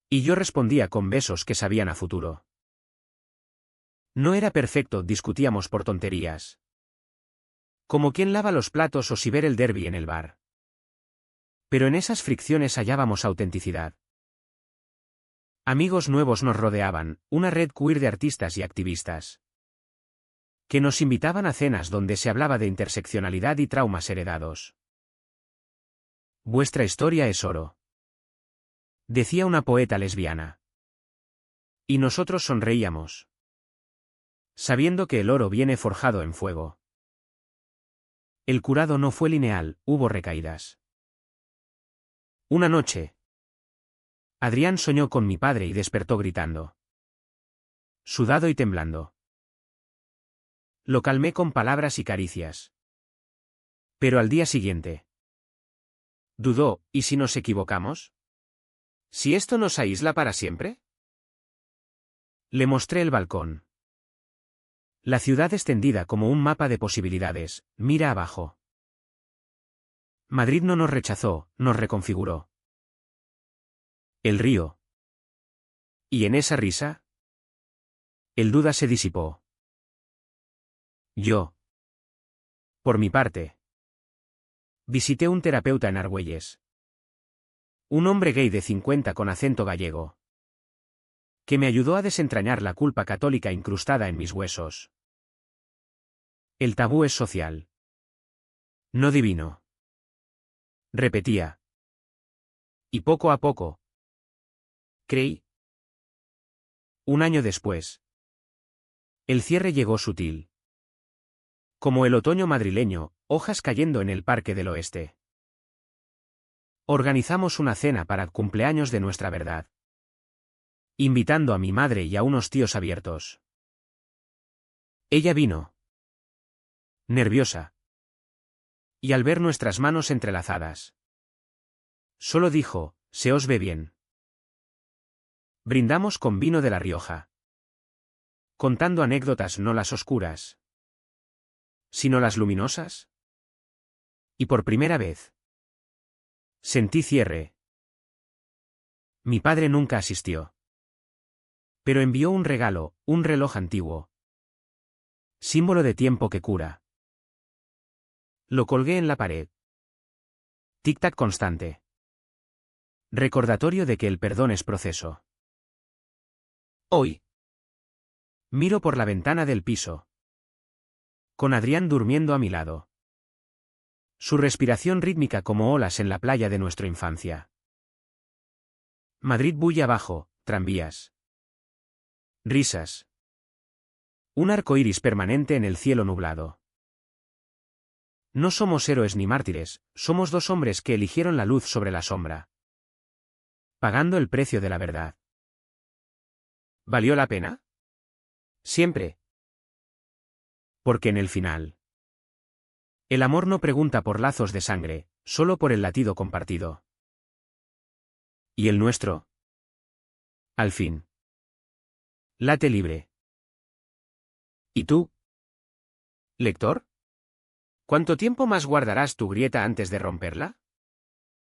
Y yo respondía con besos que sabían a futuro. No era perfecto, discutíamos por tonterías. Como quien lava los platos o si ver el derbi en el bar. Pero en esas fricciones hallábamos autenticidad. Amigos nuevos nos rodeaban, una red queer de artistas y activistas. Que nos invitaban a cenas donde se hablaba de interseccionalidad y traumas heredados. Vuestra historia es oro. Decía una poeta lesbiana. Y nosotros sonreíamos, sabiendo que el oro viene forjado en fuego. El curado no fue lineal, hubo recaídas. Una noche, Adrián soñó con mi padre y despertó gritando, sudado y temblando. Lo calmé con palabras y caricias. Pero al día siguiente, dudó, ¿y si nos equivocamos? ¿Si esto nos aísla para siempre? Le mostré el balcón. La ciudad extendida como un mapa de posibilidades, mira abajo. Madrid no nos rechazó, nos reconfiguró. El río. Y en esa risa, el duda se disipó. Yo, por mi parte, visité un terapeuta en Argüelles. Un hombre gay de 50 con acento gallego, que me ayudó a desentrañar la culpa católica incrustada en mis huesos. El tabú es social, no divino. Repetía. Y poco a poco, creí. Un año después, el cierre llegó sutil. Como el otoño madrileño, hojas cayendo en el Parque del Oeste. Organizamos una cena para el cumpleaños de nuestra verdad, invitando a mi madre y a unos tíos abiertos. Ella vino, nerviosa, y al ver nuestras manos entrelazadas, solo dijo, se os ve bien. Brindamos con vino de La Rioja, contando anécdotas no las oscuras, sino las luminosas. Y por primera vez, sentí cierre. Mi padre nunca asistió. Pero envió un regalo, un reloj antiguo. Símbolo de tiempo que cura. Lo colgué en la pared. Tic-tac constante. Recordatorio de que el perdón es proceso. Hoy, miro por la ventana del piso, con Adrián durmiendo a mi lado. Su respiración rítmica como olas en la playa de nuestra infancia. Madrid bulle abajo, tranvías. Risas. Un arco iris permanente en el cielo nublado. No somos héroes ni mártires, somos dos hombres que eligieron la luz sobre la sombra, pagando el precio de la verdad. ¿Valió la pena? Siempre. Porque en el final, el amor no pregunta por lazos de sangre, solo por el latido compartido. ¿Y el nuestro? Al fin, late libre. ¿Y tú, lector? ¿Cuánto tiempo más guardarás tu grieta antes de romperla?